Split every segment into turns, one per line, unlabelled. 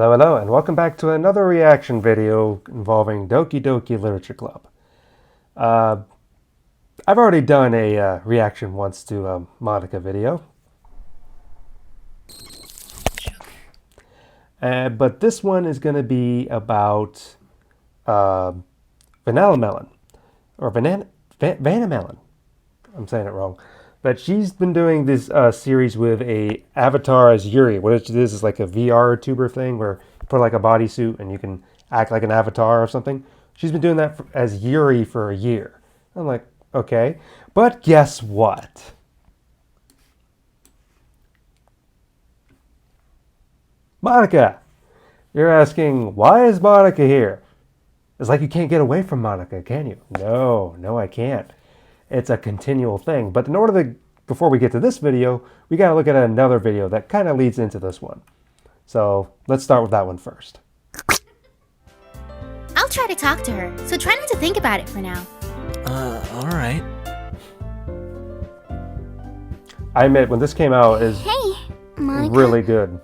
Hello, hello, and welcome back to another reaction video involving Doki Doki Literature Club. I've already done a reaction once to a Monika video. But this one is going to be about Vannamelon, or Vannamelon. I'm saying it wrong. But she's been doing this series with a avatar as Yuri. What it is like a VR tuber thing where you put like a bodysuit and you can act like an avatar or something. She's been doing that as Yuri for a year. I'm like, okay. But guess what? Monika! You're asking, why is Monika here? It's like you can't get away from Monika, can you? No, I can't. It's a continual thing. But in order to, before we get to this video, we got to look at another video that kind of leads into this one. So let's start with that one first.
I'll try to talk to her, so try not to think about it for now.
Alright.
I admit, when this came out, is
Monika.
really good.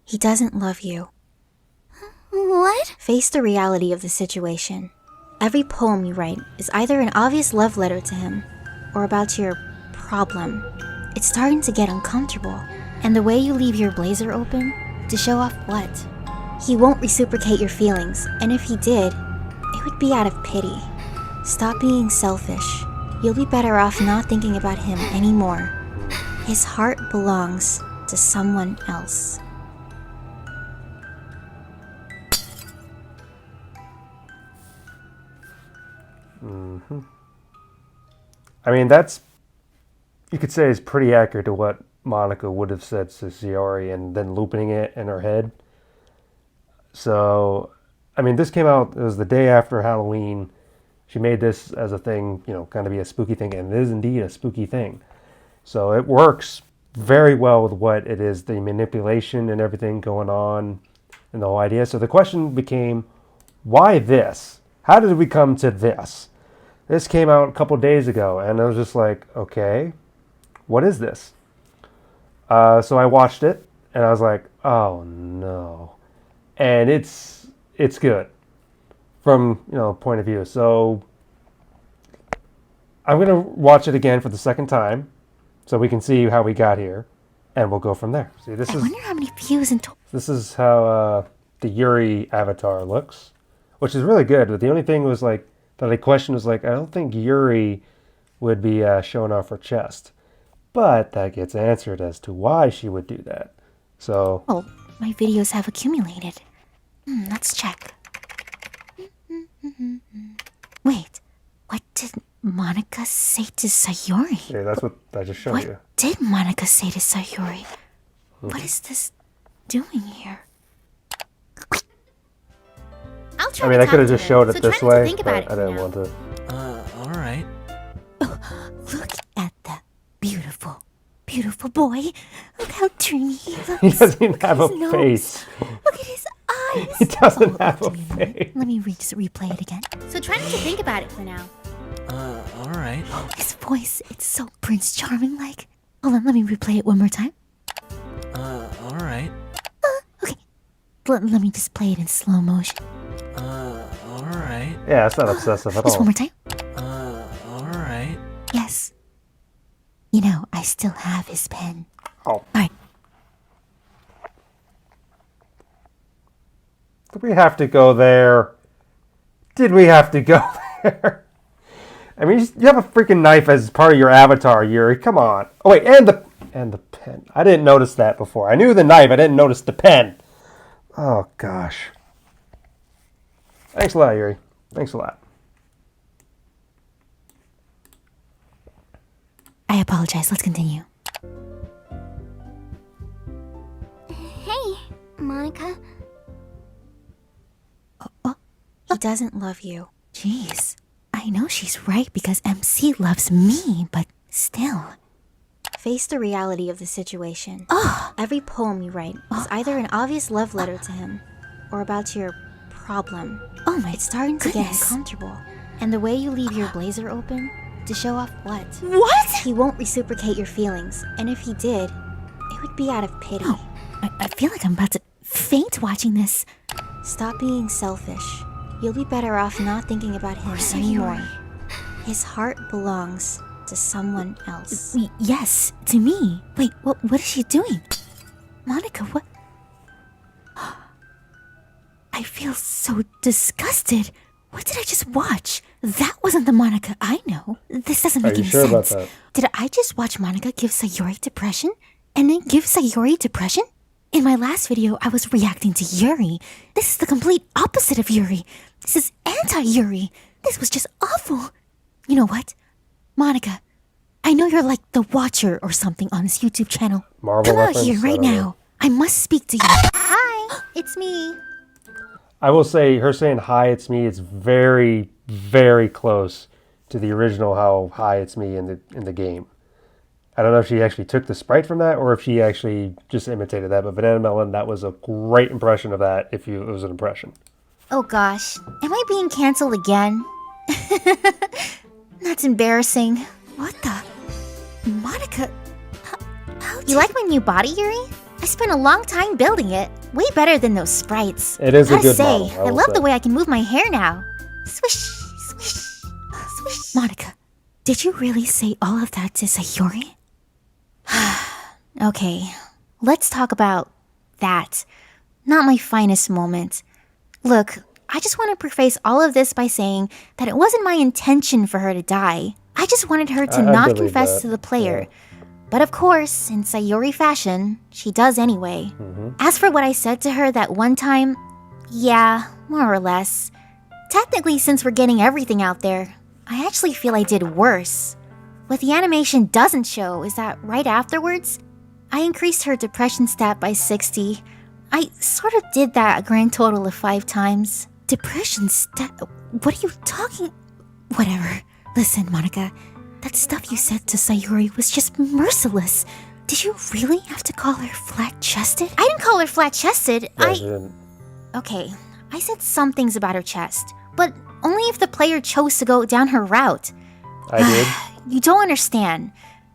He doesn't love you.
What?
Face the reality of the situation. Every poem you write is either an obvious love letter to him or about your problem. It's starting to get uncomfortable. And the way you leave your blazer open, to show off what? He won't reciprocate your feelings, and if he did, it would be out of pity. Stop being selfish. You'll be better off not thinking about him anymore. His heart belongs to someone else.
I mean, that's, you could say, is pretty accurate to what Monika would have said to Sayori and then looping it in her head. So, I mean, this came out, it was the day after Halloween. She made this as a thing, you know, kind of be a spooky thing, and it is indeed a spooky thing. So it works very well with what it is, the manipulation and everything going on and the whole idea. So the question became, why this? How did we come to this? This came out a couple days ago, and I was just like, okay, what is this? So I watched it, and I was like, oh no. And it's good from, you know, point of view. So I'm going to watch it again for the second time so we can see how we got here, and we'll go from there. See,
I wonder how many views in total.
This is how the Yuri avatar looks, which is really good. But the only thing was like, the question was like, I don't think Yuri would be showing off her chest. But that gets answered as to why she would do that. So...
Oh, my videos have accumulated. Let's check. Wait, what did Monika say to Sayori?
Yeah, that's what I just showed you.
What did Monika say to Sayori? What is this doing here?
I'll try
I mean,
to
I could have
talk
just
to her,
showed it
so
this
try not to
way,
think about
but I
it for
didn't
now.
want to.
Alright.
Look at that beautiful, beautiful boy. Look how dreamy he looks.
He doesn't even
Look at
have a
his nose.
face.
Look at his eyes.
He doesn't
Oh,
have a
let me-
face.
Let me replay it again.
So try not to think about it for now.
Alright.
His voice, it's so Prince Charming-like. Hold on, let me replay it one more time.
Alright.
Okay, let me just play it in slow motion.
Alright.
Yeah, it's not obsessive at
Just
all.
one more time.
Alright.
Yes. You know, I still have his pen.
Oh.
Alright.
Did we have to go there? Did we have to go there? I mean, you have a freaking knife as part of your avatar, Yuri. Come on. Oh wait, and the pen. I didn't notice that before. I knew the knife. I didn't notice the pen. Oh gosh. Thanks a lot, Yuri. Thanks a lot.
I apologize. Let's continue.
Hey, Monika.
He doesn't love you. Jeez. I know she's right because MC loves me, but still. Face the reality of the situation. Every poem you write is either an obvious love letter to him or about your problem.
Oh my
It's starting to get
goodness.
uncomfortable. And the way you leave your blazer open, to show off what?
What?
He won't reciprocate your feelings, and if he did, it would be out of pity.
I feel like I'm about to faint watching this.
Stop being selfish. You'll be better off not thinking about him anymore. His heart belongs to someone else.
Yes, to me. Wait, what is she doing? Monika, what? I feel so disgusted. What did I just watch? That wasn't the Monika I know. This doesn't make
Are you
any
sure about
sense.
that?
Did I just watch Monika give Sayori depression? And then give Sayori depression? In my last video, I was reacting to Yuri. This is the complete opposite of Yuri. This is anti-Yuri. This was just awful. You know what? Monika, I know you're like the watcher or something on this YouTube channel.
Marvel
Come out
reference?
here
I
right
don't know.
now. I must speak to you.
Hi, it's me.
I will say her saying "Hi, it's me." It's very, very close to the original "How hi, it's me" in the game. I don't know if she actually took the sprite from that or if she actually just imitated that. But Vannamelon, that was a great impression of that. It was an impression.
Oh gosh, am I being canceled again? That's embarrassing.
What the? Monika, how
You like my new body, Yuri? I spent a long time building it. Way better than those sprites.
It is a
Gotta
good
say,
model, I
I
will
love
say.
the way I can move my hair now. Swish, swish, swish.
Monika, did you really say all of that to Sayori?
Okay, let's talk about that. Not my finest moment. Look, I just want to preface all of this by saying that it wasn't my intention for her to die. I just wanted her to
I
not
believe
confess
that,
to the player.
yeah.
But of course, in Sayori fashion, she does anyway. As for what I said to her that one time, yeah, more or less. Technically, since we're getting everything out there, I actually feel I did worse. What the animation doesn't show is that right afterwards, I increased her depression stat by 60. I sort of did that a grand total of 5 times.
Depression what are you talking? Whatever. Listen, Monika, that stuff you said to Sayori was just merciless. Did you really have to call her flat-chested?
I didn't call her flat-chested.
No, she didn't.
Okay, I said some things about her chest, but only if the player chose to go down her route.
I did.
You don't understand.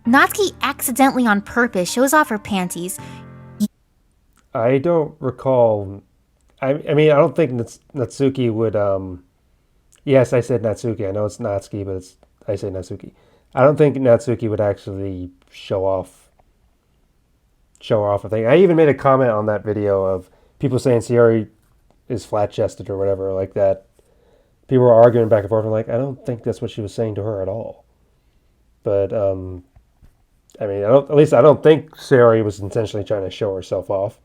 Natsuki accidentally on purpose shows off her panties.
I don't recall. I mean, I don't think Natsuki would. Yes, I said Natsuki. I know it's Natsuki, but I say Natsuki. I don't think Natsuki would actually show off a thing. I even made a comment on that video of people saying Sayori is flat-chested or whatever like that. People were arguing back and forth. I'm like, I don't think that's what she was saying to her at all. But I mean, I don't think Sayori was intentionally trying to show herself off.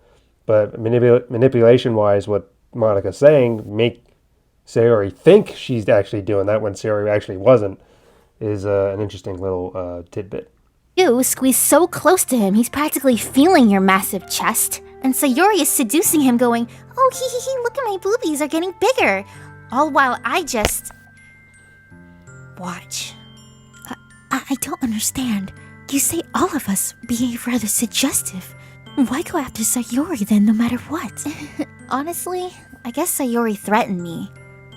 But manipulation-wise, what Monika's saying make Sayori think she's actually doing that when Sayori actually wasn't is an interesting little tidbit.
You squeeze so close to him, he's practically feeling your massive chest. And Sayori is seducing him, going, "Oh, hee, look at my boobies are getting bigger." All while I just watch.
I don't understand. You say all of us behave rather suggestive. Why go after Sayori then, no matter what?
Honestly, I guess Sayori threatened me.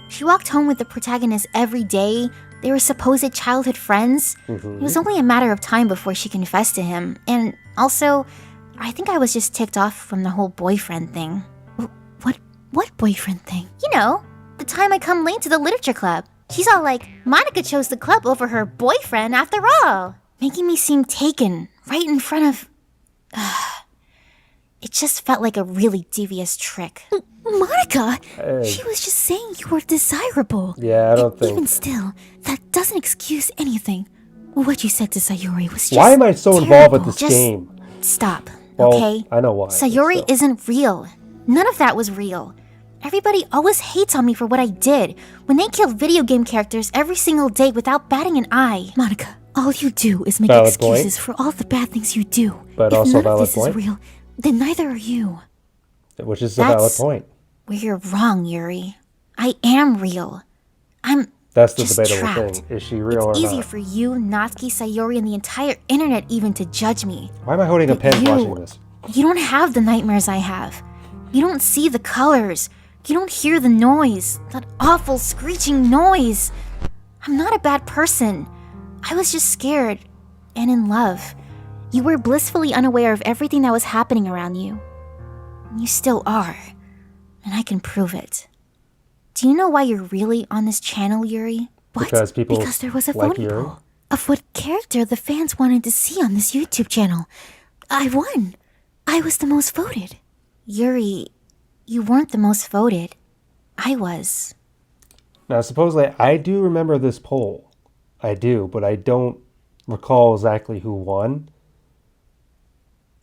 She walked home with the protagonist every day. They were supposed childhood friends. It was only a matter of time before she confessed to him. And also, I think I was just ticked off from the whole boyfriend thing.
What boyfriend thing?
You know, the time I come late to the literature club. She's all like, Monika chose the club over her boyfriend after all. Making me seem taken right in front of... It just felt like a really devious trick.
Monika!
Hey.
She was just saying you were desirable.
Yeah, I don't think.
Even still, that doesn't excuse anything. What you said to Sayori was just
Why am I so involved with
terrible.
this
Just
game?
Stop,
Well,
okay?
I know why. but
Sayori
still.
isn't real. None of that was real. Everybody always hates on me for what I did when they kill video game characters every single day without batting an eye.
Monika, all you do is make
Valid
excuses for all the bad things you do.
But
if
also
none of
valid
this
point.
is real, then neither are you.
Which is a valid
That's-
point.
Where you're wrong, Yuri. I am real. I'm
That's the
just
debatable
trapped.
thing. Is she real
It's
or
easier
not?
for you, Natsuki, Sayori, and the entire internet even to judge me.
Why am I holding a
But
pen
you-
watching this?
You don't have the nightmares I have. You don't see the colors. You don't hear the noise. That awful screeching noise. I'm not a bad person. I was just scared and in love. You were blissfully unaware of everything that was happening around you.
You still are. And I can prove it. Do you know why you're really on this channel, Yuri? What?
Because people
Because there was a
like
voting
Yuri?
poll of what character the fans wanted to see on this YouTube channel. I won. I was the most voted.
Yuri, you weren't the most voted. I was.
Now, supposedly, I do remember this poll. I do, but I don't recall exactly who won.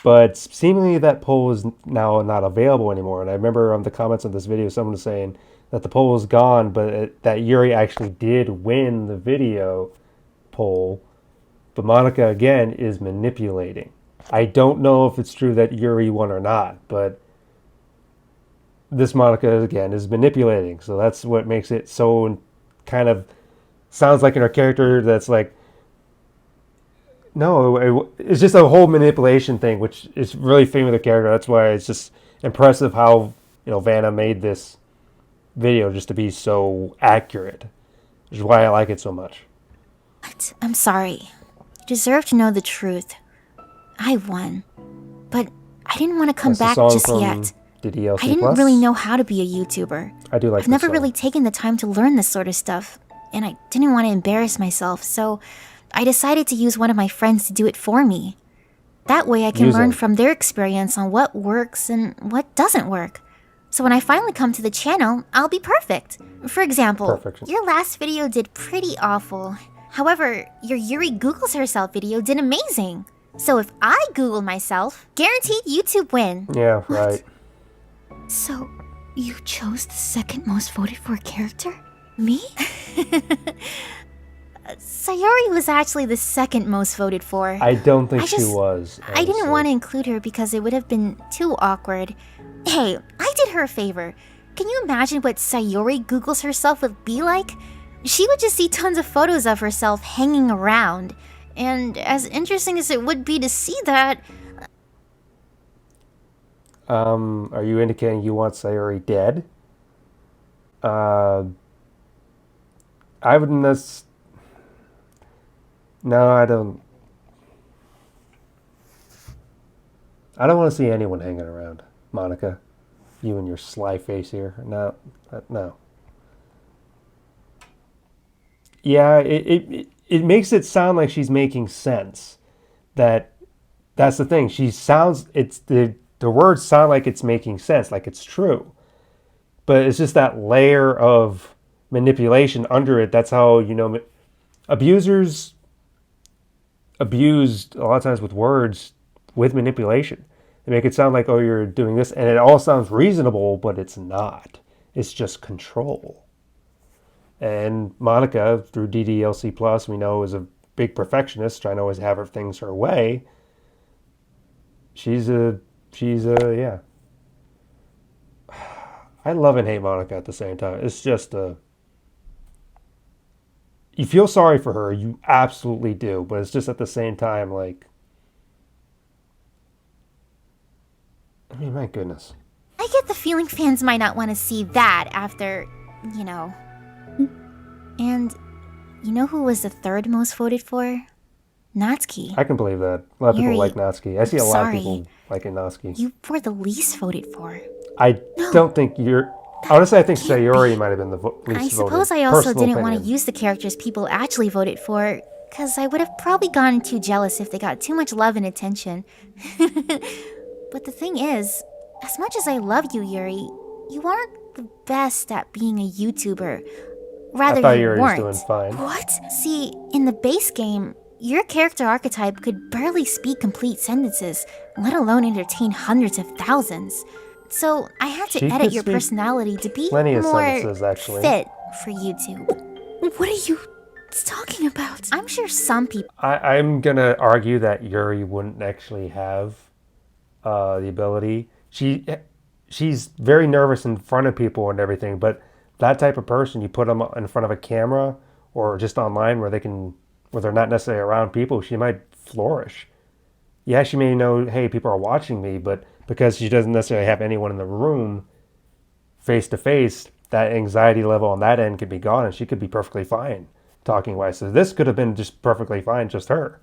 But seemingly that poll is now not available anymore. And I remember on the comments on this video, someone was saying that the poll was gone, but that Yuri actually did win the video poll. But Monika, again, is manipulating. I don't know if it's true that Yuri won or not, but this Monika, again, is manipulating. So that's what makes it so kind of sounds like in her character that's like, no, it's just a whole manipulation thing, which is really fitting with the character. That's why it's just impressive how, Vanna made this video just to be so accurate, which is why I like it so much.
What? I'm sorry. You deserve to know the truth. I won. But I didn't want to come
That's the
back
song
just
from
yet.
DDLC
I didn't
Plus.
really know how to be a YouTuber.
I do like
I've
this
never
song.
really taken the time to learn this sort of stuff, and I didn't want to embarrass myself, so I decided to use one of my friends to do it for me. That way I can
Use
learn
them.
from their experience on what works and what doesn't work. So when I finally come to the channel, I'll be perfect. For example,
Perfect.
your last video did pretty awful. However, your Yuri Googles herself video did amazing. So if I Google myself, guaranteed YouTube win.
Yeah, right.
So, you chose the second most voted for character? Me?
Sayori was actually the second most voted for.
I don't think
I
she
just-
was.
I didn't
honestly.
want to include her because it would have been too awkward. Hey, I did her a favor. Can you imagine what Sayori Googles herself would be like? She would just see tons of photos of herself hanging around. And as interesting as it would be to see that,
Are you indicating you want Sayori dead? I wouldn't. No, I don't. I don't want to see anyone hanging around, Monika. You and your sly face here. No, no. Yeah, it makes it sound like she's making sense. That's the thing. She sounds. It's the words sound like it's making sense, like it's true. But it's just that layer of manipulation under it. That's how abusers abused a lot of times with words, with manipulation. They make it sound like, oh, you're doing this, and it all sounds reasonable, but it's not. It's just control. And Monika, through DDLC Plus, we know is a big perfectionist, trying to always have her things her way. She's a yeah. I love and hate Monika at the same time. It's just you feel sorry for her, you absolutely do, but it's just at the same time like, I mean, my goodness.
I get the feeling fans might not want to see that after, you know. And you know who was the third most voted for? Natsuki.
I can believe that. A lot of people
Yuri,
like Natsuki. I see a
I'm
lot of
sorry.
people liking Natsuki.
You were the least voted for.
I don't think you're... Honestly, I think Sayori might have been the least
I
voted.
suppose I also
Personal
didn't want to
opinion.
use the characters people actually voted for, because I would have probably gotten too jealous if they got too much love and attention. But the thing is, as much as I love you, Yuri, you aren't the best at being a YouTuber. Rather,
I thought
you
Yuri was
weren't.
doing fine.
What? See, in the base game, your character archetype could barely speak complete sentences, let alone entertain hundreds of thousands. So I had to
She
edit
could
your
speak
personality to be
plenty of
more
sentences, actually.
fit for YouTube.
What are you talking about?
I'm sure some people
I'm going to argue that Yuri wouldn't actually have the ability. She's very nervous in front of people and everything, but that type of person, you put them in front of a camera or just online where they're not necessarily around people, she might flourish. Yeah, she may know, hey, people are watching me, but because she doesn't necessarily have anyone in the room face to face, that anxiety level on that end could be gone and she could be perfectly fine talking wise. So this could have been just perfectly fine, just her.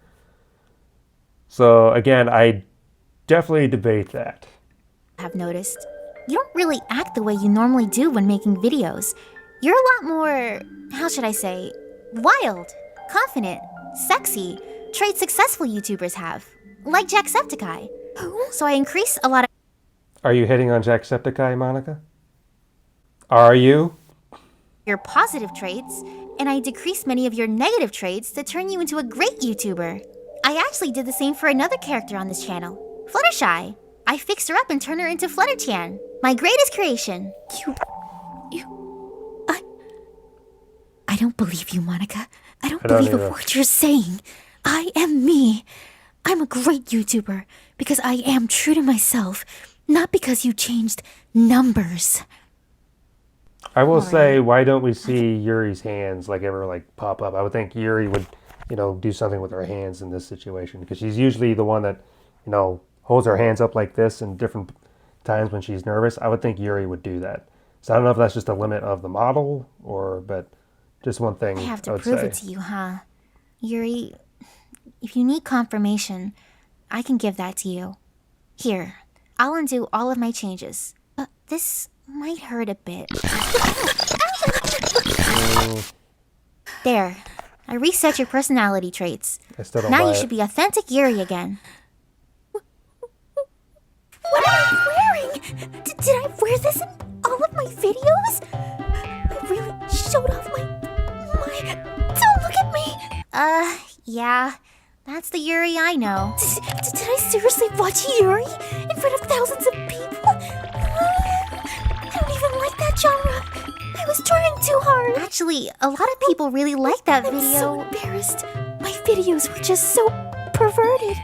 So again, I definitely debate that.
have noticed. You don't really act the way you normally do when making videos. You're a lot more, how should I say, wild, confident, sexy, traits successful YouTubers have, like Jacksepticeye. So I increase a lot of
Are you hitting on Jacksepticeye, Monica? Are you?
your positive traits, and I decrease many of your negative traits to turn you into a great YouTuber. I actually did the same for another character on this channel, Fluttershy. I fixed her up and turned her into Flutterchan, my greatest creation.
I don't believe you, Monica. I don't
I don't
believe a
either.
word you're saying. I am me. I'm a great YouTuber because I am true to myself, not because you changed numbers.
I will say, why don't we see Yuri's hands ever pop up? I would think Yuri would, do something with her hands in this situation because she's usually the one that, holds her hands up like this in different times when she's nervous. I would think Yuri would do that. So I don't know if that's just a limit of the model but just one thing
I have
I
to
would
prove
say.
it to you, huh? Yuri, if you need confirmation, I can give that to you. Here, I'll undo all of my changes. This might hurt a bit. There. I reset your personality traits.
I still don't
Now
buy
you
it.
should be authentic Yuri again.
What am I wearing? Did I wear this in all of my videos? I really showed off my... Don't look at me!
Yeah. That's the Yuri I know.
Did I seriously watch Yuri in front of thousands of people? I don't even like that genre. I was trying too hard.
Actually, a lot of people really like that
I'm
video.
so embarrassed. My videos were just so perverted.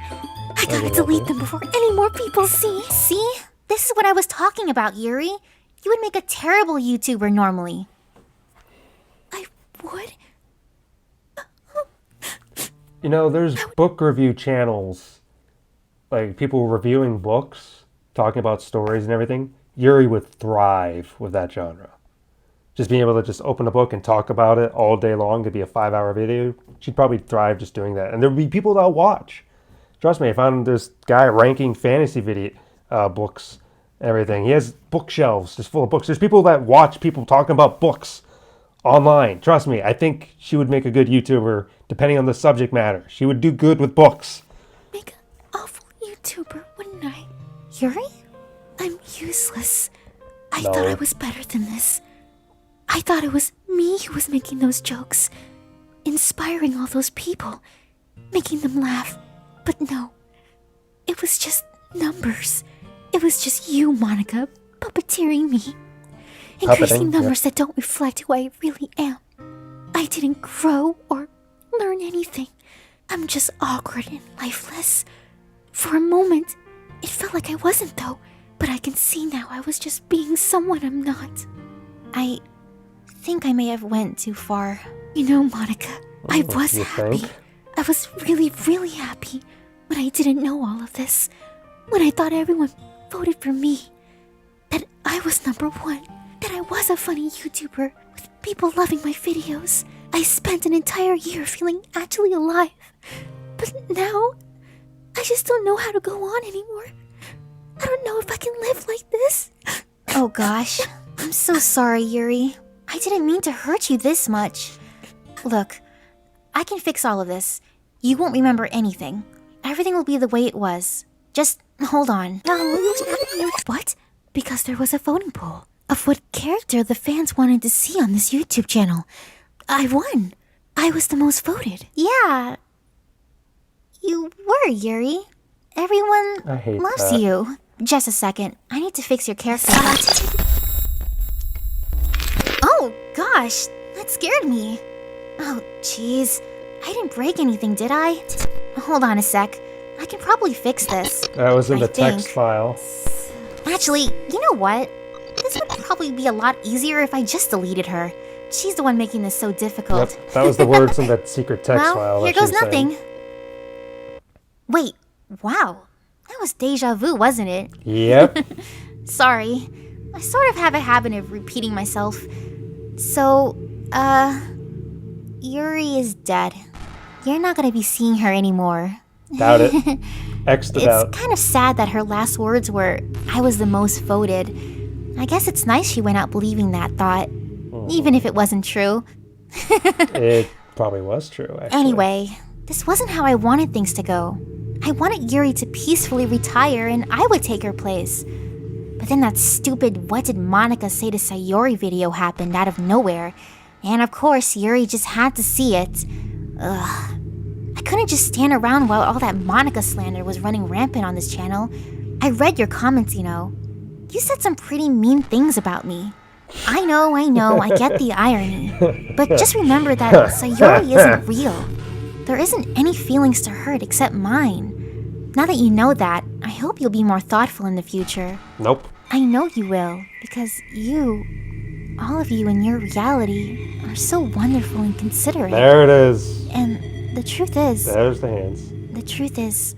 I gotta delete them before any more people see.
See? This is what I was talking about, Yuri. You would make a terrible YouTuber normally.
I would?
There's book review channels, like people reviewing books, talking about stories and everything. Yuri would thrive with that genre. Just being able to just open a book and talk about it all day long, could be a 5-hour video. She'd probably thrive just doing that. And there'd be people that'll watch. Trust me, I found this guy ranking fantasy books and everything. He has bookshelves just full of books. There's people that watch people talking about books online. Trust me, I think she would make a good YouTuber depending on the subject matter. She would do good with books.
Make an awful YouTuber, wouldn't I?
Yuri?
I'm useless. I
No.
thought I was better than this. I thought it was me who was making those jokes, inspiring all those people, making them laugh. But no, it was just numbers. It was just you, Monica, puppeteering me. Increasing
Puppeting,
numbers that don't reflect who I really am. I didn't grow or learn anything. I'm just awkward and lifeless. For a moment, it felt like I wasn't though, but I can see now I was just being someone I'm not.
I think I may have went too far.
You know, Monica, I was
you
happy.
think?
I was really, really happy when I didn't know all of this. When I thought everyone voted for me. That I was number one. That I was a funny YouTuber with people loving my videos. I spent an entire year feeling actually alive. But now, I just don't know how to go on anymore. I don't know if I can live like this.
Oh gosh. I'm so sorry, Yuri. I didn't mean to hurt you this much. Look, I can fix all of this. You won't remember anything. Everything will be the way it was. Just hold on.
What? Because there was a voting poll of what character the fans wanted to see on this YouTube channel. I won. I was the most voted.
Yeah. You were, Yuri. Everyone
I hate
loves
that.
you. Just a second. I need to fix your character. Oh, gosh. That scared me. Oh, jeez. I didn't break anything, did I? Hold on a sec. I can probably fix this.
That was in
I
the text
think.
file.
Actually, you know what? This would probably be a lot easier if I just deleted her. She's the one making this so difficult.
Yep, that was the words in that secret text
Well,
file.
here
that she
goes
was saying.
nothing. Wait, wow. That was deja vu, wasn't it?
Yep.
Sorry. I sort of have a habit of repeating myself. So, Yuri is dead. You're not gonna be seeing her anymore.
Doubt it. X'd it out.
It's kind of sad that her last words were, I was the most voted. I guess it's nice she went out believing that thought, even if it wasn't true.
It probably was true, actually.
Anyway, this wasn't how I wanted things to go. I wanted Yuri to peacefully retire and I would take her place. But then that stupid "What did Monika say to Sayori" video happened out of nowhere. And of course, Yuri just had to see it. Ugh. I couldn't just stand around while all that Monika slander was running rampant on this channel. I read your comments, you know. You said some pretty mean things about me. I know, I get the irony. But just remember that Sayori isn't real. There isn't any feelings to hurt except mine. Now that you know that, I hope you'll be more thoughtful in the future.
Nope.
I know you will, because you, all of you in your reality, are so wonderful and considerate.
There it is.
And the truth is,
There's the hands.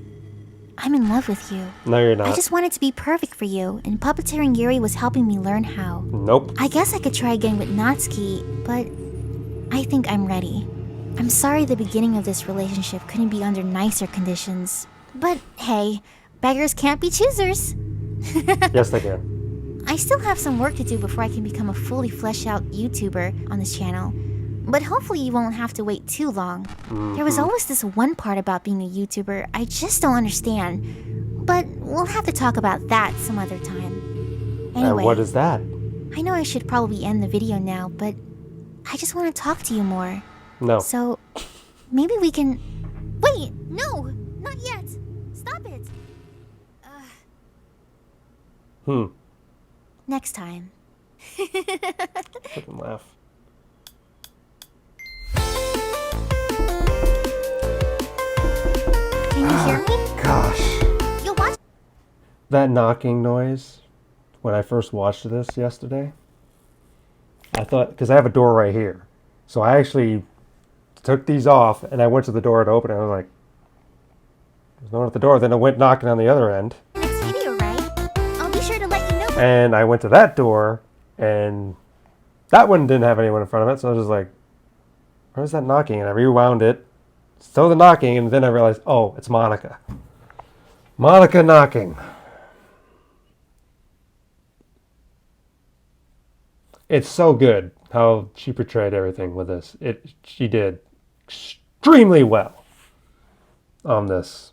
I'm in love with you.
No, you're not.
I just wanted to be perfect for you, and puppeteering Yuri was helping me learn how.
Nope.
I guess I could try again with Natsuki, but I think I'm ready. I'm sorry the beginning of this relationship couldn't be under nicer conditions. But hey, beggars can't be choosers.
Yes, they can.
I still have some work to do before I can become a fully fleshed out YouTuber on this channel. But hopefully you won't have to wait too long. There was always this one part about being a YouTuber I just don't understand. But we'll have to talk about that some other time. Anyway,
What is that?
I know I should probably end the video now, but I just want to talk to you more.
No.
So, maybe we can... Wait! No! Not yet! Stop it! Next time.
Fucking laugh.
Can you hear me?
Gosh.
You'll watch...
That knocking noise, when I first watched this yesterday, I thought, because I have a door right here. So I actually took these off and I went to the door to open it. I was like, there's no one at the door. Then I went knocking on the other end.
Next video, right? I'll be sure to let you know.
And I went to that door and that one didn't have anyone in front of it. So I was just like, where's that knocking? And I rewound it. Still the knocking. And then I realized, oh, it's Monika. Monika knocking. It's so good how she portrayed everything with this. She did extremely well on this.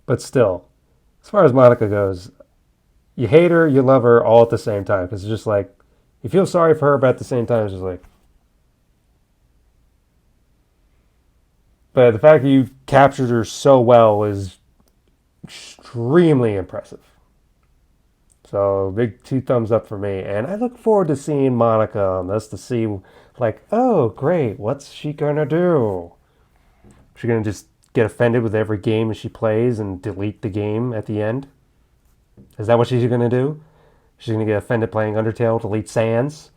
But still, as far as Monika goes, you hate her, you love her all at the same time. Because it's just like, you feel sorry for her, but at the same time, it's just like... But the fact that you captured her so well is extremely impressive. So big 2 thumbs up for me. And I look forward to seeing Monika on this to see, like, oh, great, what's she going to do? Is she going to just get offended with every game she plays and delete the game at the end? Is that what she's going to do? She's going to get offended playing Undertale, delete Sans?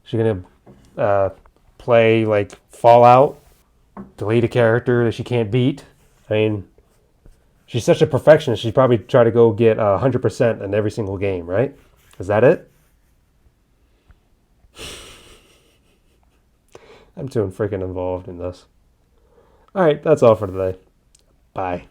She's going to play, like, Fallout, delete a character that she can't beat? I mean... She's such a perfectionist, she'd probably try to go get 100% in every single game, right? Is that it? I'm too freaking involved in this. Alright, that's all for today. Bye.